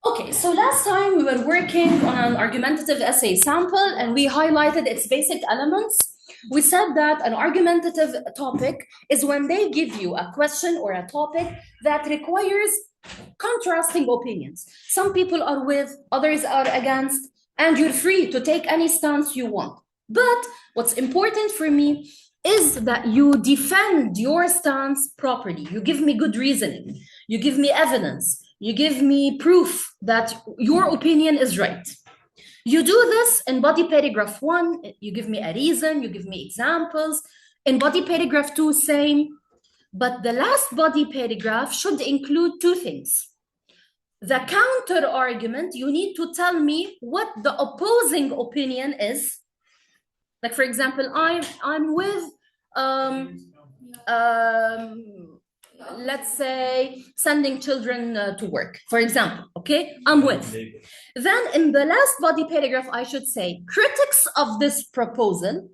Okay, so last time we were working on an argumentative essay sample and we highlighted its basic elements. We said that an argumentative topic is when they give you a question or a topic that requires contrasting opinions. Some people are with, others are against, and you're free to take any stance you want. But what's important for me is that you defend your stance properly. You give me good reasoning, you give me evidence, you give me proof that your opinion is right. You do this in body paragraph 1, you give me a reason, you give me examples. In body paragraph 2, same. But the last body paragraph should include two things. The counter argument, you need to tell me what the opposing opinion is. Like, for example, I'm with let's say sending children to work, for example, okay? I'm with. Then in the last body paragraph, I should say critics of this proposal,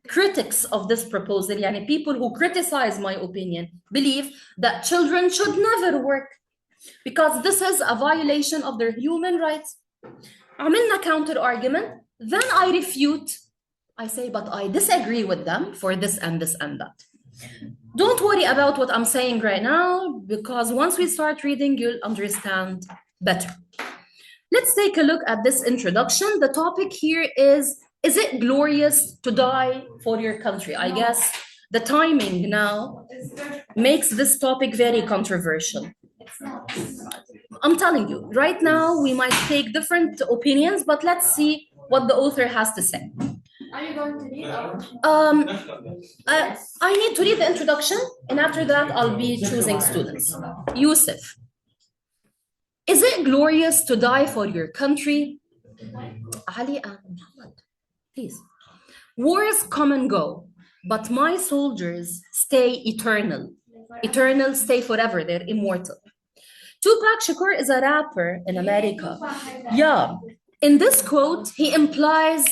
yani people who criticize my opinion, believe that children should never work because this is a violation of their human rights. عملنا counter argument, then I refute. I say, but I disagree with them for this and this and that. Don't worry about what I'm saying right now, because once we start reading, you'll understand better. Let's take a look at this introduction. The topic here is it glorious to die for your country? I guess the timing now makes this topic very controversial. I'm telling you, right now we might take different opinions, but let's see what the author has to say. Are you going to read? I need to read the introduction, and after that, I'll be choosing students. Yusuf, is it glorious to die for your country? Ali and Muhammad, please. Wars come and go, but my soldiers stay eternal. Eternal, stay forever, they're immortal. Tupac Shakur is a rapper in America. Yeah, in this quote, he implies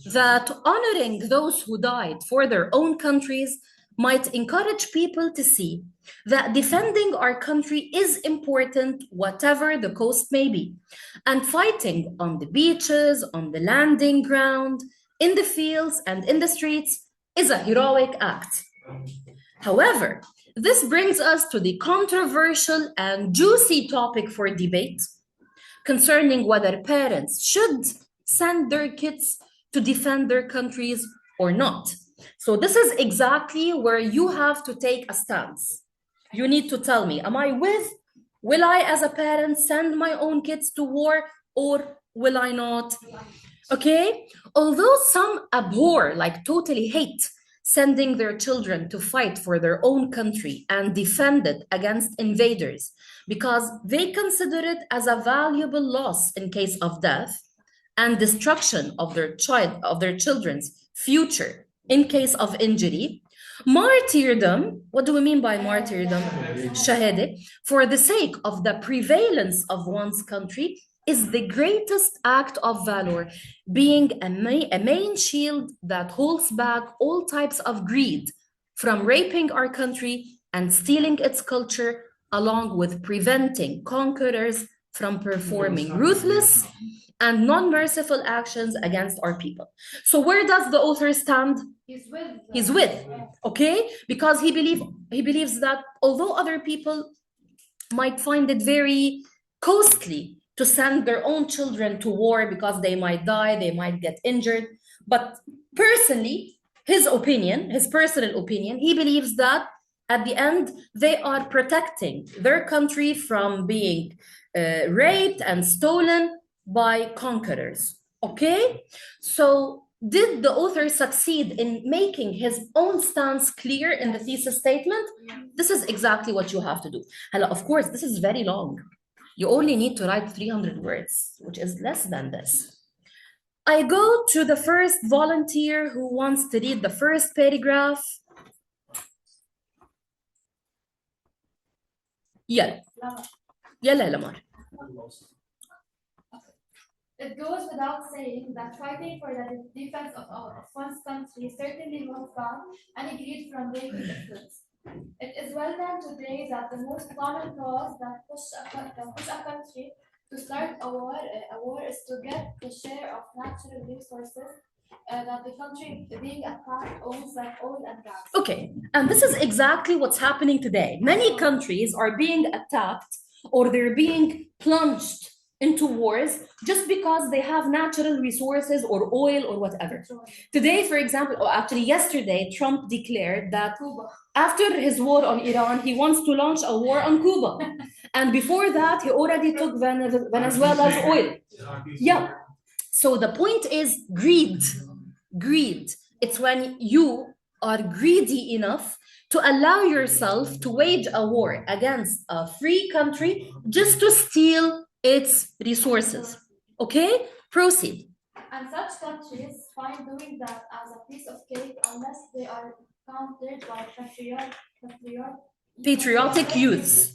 that honoring those who died for their own countries might encourage people to see that defending our country is important, whatever the cost may be. And fighting on the beaches, on the landing ground, in the fields, and in the streets is a heroic act. However, this brings us to the controversial and juicy topic for debate concerning whether parents should send their kids to defend their countries or not. So this is exactly where you have to take a stance. You need to tell me, will I as a parent send my own kids to war or will I not? Okay, although some abhor, like totally hate, sending their children to fight for their own country and defend it against invaders because they consider it as a valuable loss in case of death, and destruction of their children's future in case of injury. Martyrdom, what do we mean by martyrdom? Shahade, for the sake of the prevalence of one's country, is the greatest act of valor, being a main shield that holds back all types of greed from raping our country and stealing its culture, along with preventing conquerors from performing ruthless and non-merciful actions against our people. So where does the author stand? He's with, okay? Because he believes that although other people might find it very costly to send their own children to war because they might die, they might get injured, but personally, his personal opinion, he believes that at the end, they are protecting their country from being raped and stolen by conquerors, okay? So did the author succeed in making his own stance clear in the thesis statement? This is exactly what you have to do. Hello, of course, this is very long. You only need to write 300 words, which is less than this. I go to the first volunteer who wants to read the first paragraph. يلا يلا لمار. It goes without saying that fighting for the defense of one's country certainly won't come any greed from breaking influence. It is well known today that the most common cause that push a country to To start a war is to get the share of natural resources that the country being attacked owns, like oil and gas. Okay, and this is exactly what's happening today. Many countries are being attacked or they're being plunged into wars just because they have natural resources or oil or whatever. Today, for example, or actually yesterday, Trump declared that after his war on Iran, he wants to launch a war on Cuba. And before that, he already took Venezuela's oil. Yeah. So the point is greed. Greed. It's when you are greedy enough to allow yourself to wage a war against a free country just to steal its resources. Okay? Proceed. And such countries find doing that as a piece of cake unless they are countered by Patriotic youths.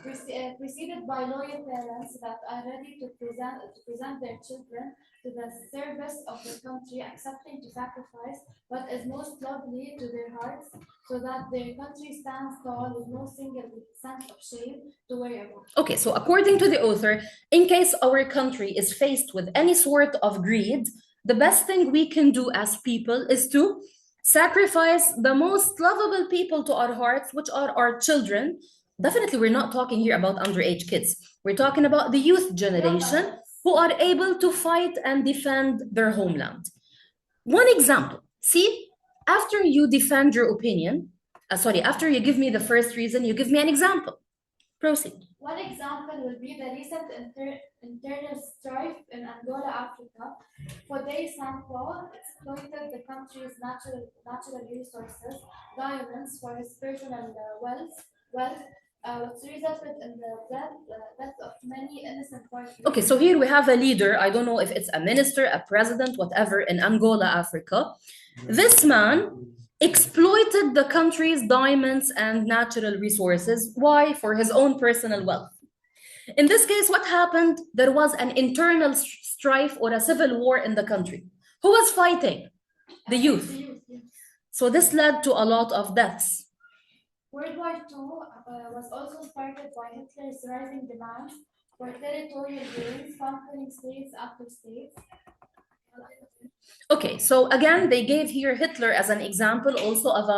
Preceded by loyal parents that are ready to present their children to the service of the country, accepting to sacrifice what is most lovely to their hearts, so that their country stands tall with no single sense of shame to worry about. Okay, so according to the author, in case our country is faced with any sort of greed, the best thing we can do as people is to sacrifice the most lovable people to our hearts, which are our children. Definitely, we're not talking here about underage kids. We're talking about the youth generation who are able to fight and defend their homeland. One example, see, after you defend your opinion, after you give me the first reason, you give me an example. Proceed. One example will be the recent internal strife in Angola, Africa. For they Sanko exploited the country's natural resources, diamonds, for his personal wealth, which resulted in the death of many innocent parties. Okay, so here we have a leader. I don't know if it's a minister, a president, whatever, in Angola, Africa. This man exploited the country's diamonds and natural resources. Why? For his own personal wealth. In this case, what happened? There was an internal strife or a civil war in the country. Who was fighting? The youth. So this led to a lot of deaths. World War II was also started by Hitler's rising demand for territorial gains, conquering states after states. Okay, so again, they gave here Hitler as an example also of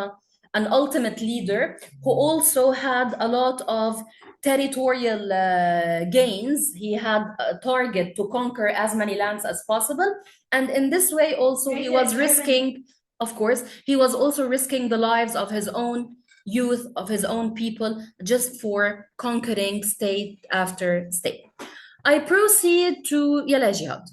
an ultimate leader who also had a lot of territorial gains. He had a target to conquer as many lands as possible. And in this way also he was risking, of course, he was also risking the lives of his own youth, of his own people, just for conquering state after state. I proceed to Yala Jihad.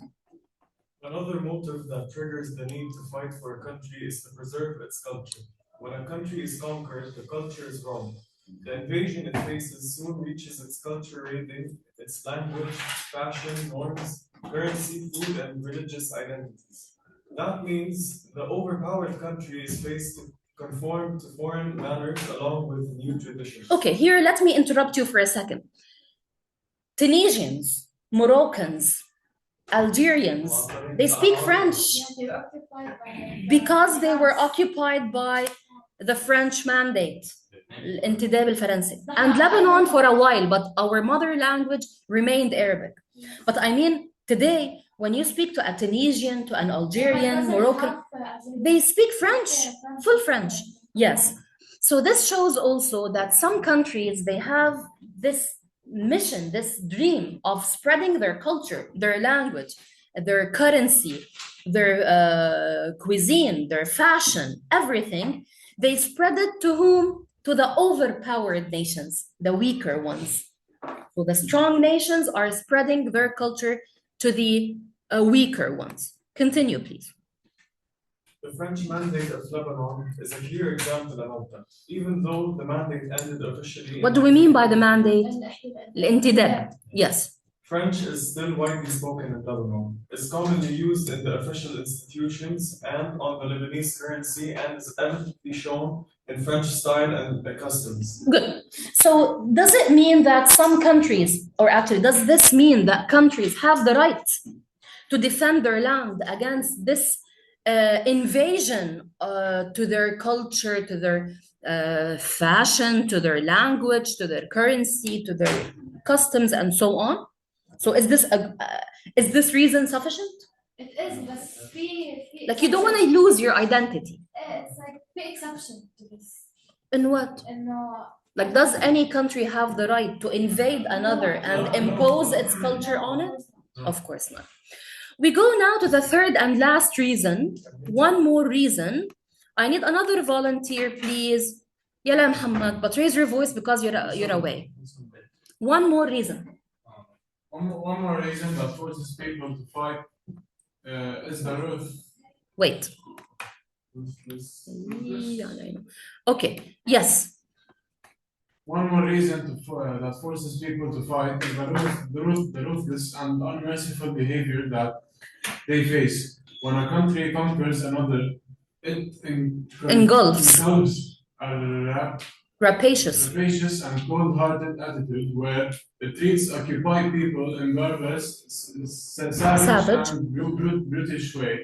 Another motive that triggers the need to fight for a country is to preserve its culture. When a country is conquered, the culture is wrong. The invasion it faces soon reaches its culture raiding, its language, fashion, norms, currency, food, and religious identities. That means the overpowered country is faced to conform to foreign manners along with new traditions. Okay, here let me interrupt you for a second. Tunisians, Moroccans, Algerians, they speak French because they were occupied by the French mandate, الانتداب الفرنسي, and Lebanon for a while, but our mother language remained Arabic. But I mean, today, when you speak to a Tunisian, to an Algerian, Moroccan, they speak French, full French. Yes. So this shows also that some countries, they have this mission, this dream of spreading their culture, their language, their currency, their cuisine, their fashion, everything. They spread it to whom? To the overpowered nations, the weaker ones. So the strong nations are spreading their culture to the weaker ones. Continue, please. The French mandate of Lebanon is a clear example about that. Even though the mandate ended officially. What do we mean by the mandate? الانتداب. Yes. French is still widely spoken in Lebanon. It's commonly used in the official institutions and on the Lebanese currency, and is evidently shown in French style and customs. Good. So does it mean that some countries, or actually does this mean that countries have the right to defend their land against this invasion to their culture, to their fashion, to their language, to their currency, to their customs, and so on? So is this reason sufficient? It is, but Like you don't want to lose your identity. it's like the exception to this. In what? And Like, does any country have the right to invade another and impose its culture on it? Of course not. We go now to the third and last reason. One more reason. I need another volunteer, please. Yala Muhammad, but raise your voice because you're away. One more reason. One more reason that forces people to fight is the roof. Wait. Okay. Yes. One more reason that forces people to fight is the ruthless and unmerciful behavior that they face. When a country conquers another, it Engulfs. a Rapacious. and cold-hearted attitude where it treats occupied people in barbarous, savage and brutish way,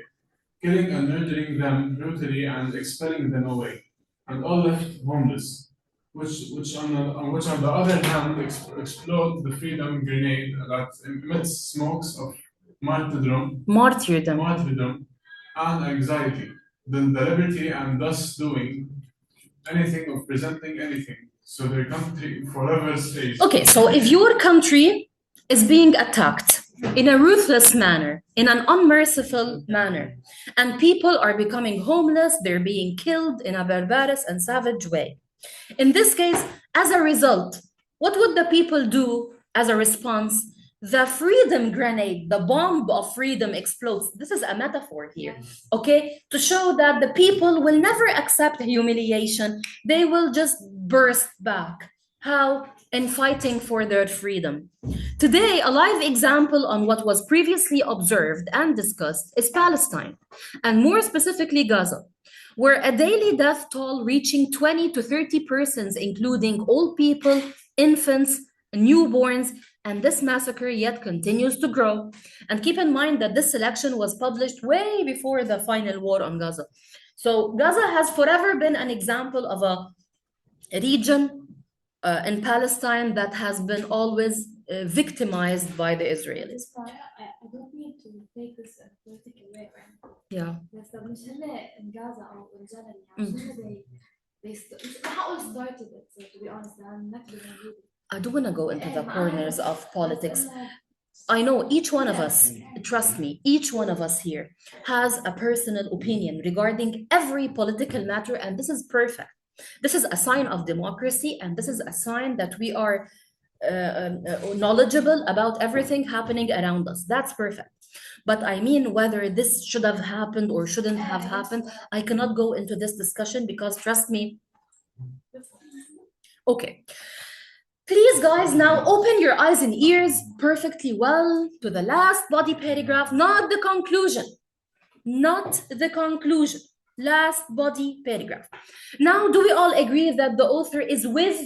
killing and murdering them brutally and expelling them away, and all left homeless. Which on the other hand explode the freedom grenade that emits smokes of martyrdom and anxiety, the liberty and thus doing anything of presenting anything, so their country forever stays. Okay, so if your country is being attacked in a ruthless manner, in an unmerciful manner, and people are becoming homeless, they're being killed in a barbarous and savage way. In this case, as a result, what would the people do as a response? The freedom grenade, the bomb of freedom explodes. This is a metaphor here, okay? To show that the people will never accept humiliation. They will just burst back. How? In fighting for their freedom. Today, a live example on what was previously observed and discussed is Palestine, and more specifically Gaza, where a daily death toll reaching 20 to 30 persons, including old people, infants, newborns, and this massacre yet continues to grow. And keep in mind that this selection was published way before the final war on Gaza. So Gaza has forever been an example of a region in Palestine that has been always victimized by the Israelis. I don't need to take this political way, right? Yeah. بس طب مش هن in Gaza أو in general يعني how it started it, so to be honest I'm not gonna read it. I don't want to go into the corners of politics. I know each one of us, trust me, each one of us here has a personal opinion regarding every political matter, and this is perfect. This is a sign of democracy, and this is a sign that we are knowledgeable about everything happening around us. That's perfect. But I mean, whether this should have happened or shouldn't have happened, I cannot go into this discussion because, trust me. Okay. Please, guys, now open your eyes and ears perfectly well to the last body paragraph, not the conclusion. Not the conclusion. Last body paragraph. Now, do we all agree that the author is with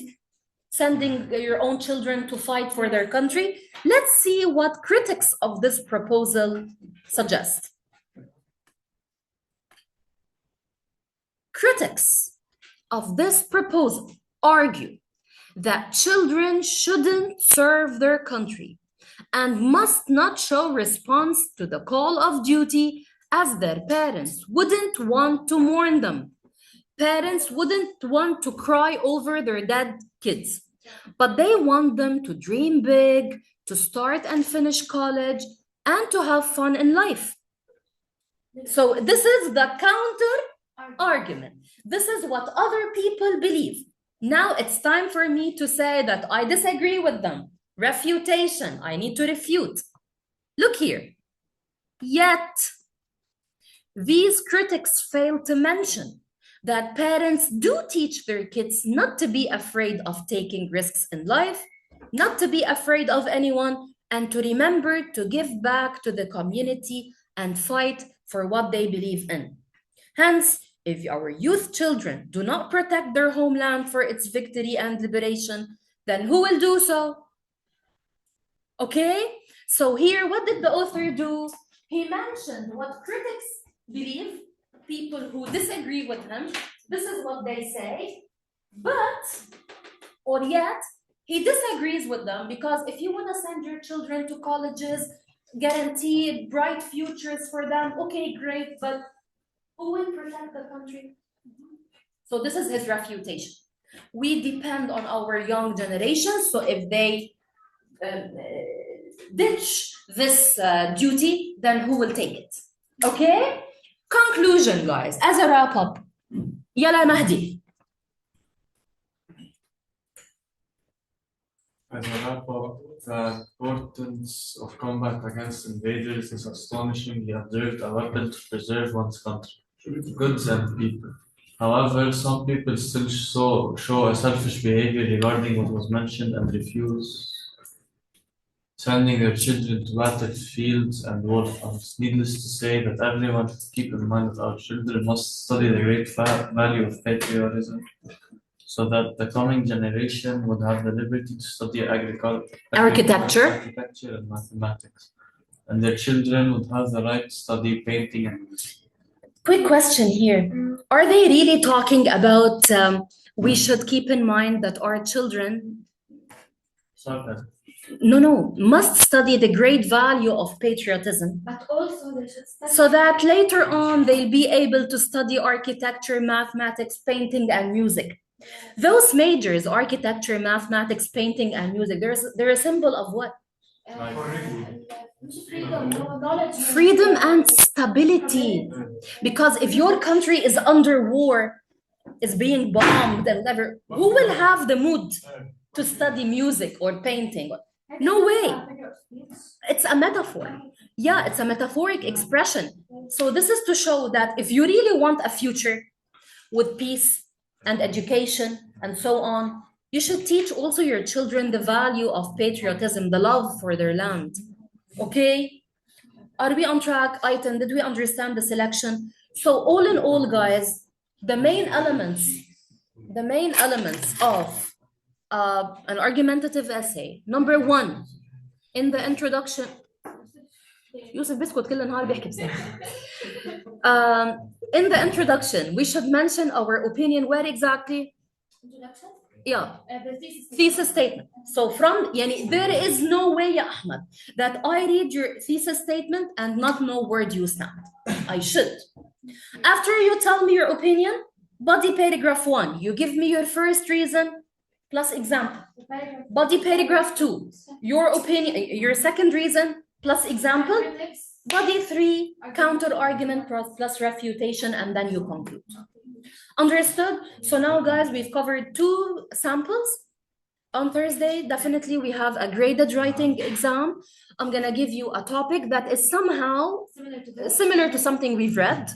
sending your own children to fight for their country? Let's see what critics of this proposal suggest. Critics of this proposal argue that children shouldn't serve their country and must not show response to the call of duty, as their parents wouldn't want to mourn them. Parents wouldn't want to cry over their dead kids, but they want them to dream big, to start and finish college, and to have fun in life. So this is the counter argument. This is what other people believe. Now it's time for me to say that I disagree with them. Refutation. I need to refute. Look here. Yet, these critics fail to mention that parents do teach their kids not to be afraid of taking risks in life, not to be afraid of anyone, and to remember to give back to the community and fight for what they believe in. Hence, if our youth children do not protect their homeland for its victory and liberation, then who will do so? Okay? So here, what did the author do? He mentioned what critics believe, people who disagree with him. This is what they say. But, or yet, He disagrees with them because if you want to send your children to colleges, guaranteed bright futures for them, okay, great, but who will protect the country? So this is his refutation. We depend on our young generation, so if they ditch this duty, then who will take it? Okay? Conclusion, guys, as a wrap up. Yala Mahdi. As a wrap up, the importance of combat against invaders is astonishingly observed a weapon to preserve one's country, goods and people. However, some people still show a selfish behavior regarding what was mentioned and refuse sending their children to battlefields and war farms. Needless to say that everyone should keep in mind that our children must study the great value of patriotism, so that the coming generation would have the liberty to study Architecture and mathematics, and their children would have the right to study painting and music. Quick question here. Are they really talking about we should keep in mind that our children must study the great value of patriotism, But also they should study so that later on they'll be able to study architecture, mathematics, painting, and music. Those majors, architecture, mathematics, painting, and music, they're a symbol of what? freedom, knowledge. Freedom and stability. Because if your country is under war, is being bombed and whatever, who will have the mood to study music or painting? No way. It's a metaphor. Yeah, it's a metaphoric expression. So this is to show that if you really want a future with peace and education and so on, you should teach also your children the value of patriotism, the love for their land. Okay? Are we on track, Aitan? Did we understand the selection? So all in all, guys, the main elements of an argumentative essay. Number one, in the introduction. يوسف بيسكت كل نهار بيحكي بصراحة. In the introduction, we should mention our opinion. Where exactly? Introduction? Yeah. The Thesis statement. So there is no way, ya Ahmed, that I read your thesis statement and not know where you stand. I should. After you tell me your opinion, body paragraph 1, you give me your first reason plus example. Body paragraph 2, your opinion, your second reason plus example. Body 3, counter argument plus refutation, and then you conclude. Understood? So now, guys, we've covered 2 samples. On Thursday, definitely we have a graded writing exam. I'm gonna give you a topic that is somehow similar to something we've read.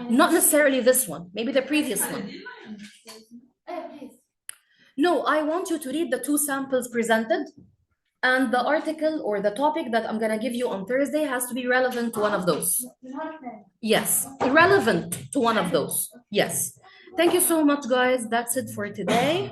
Not necessarily this one, maybe the previous one. No, I want you to read the 2 samples presented, and the article or the topic that I'm gonna give you on Thursday has to be relevant to one of those. Yes, relevant to one of those. Yes. Thank you so much, guys. That's it for today.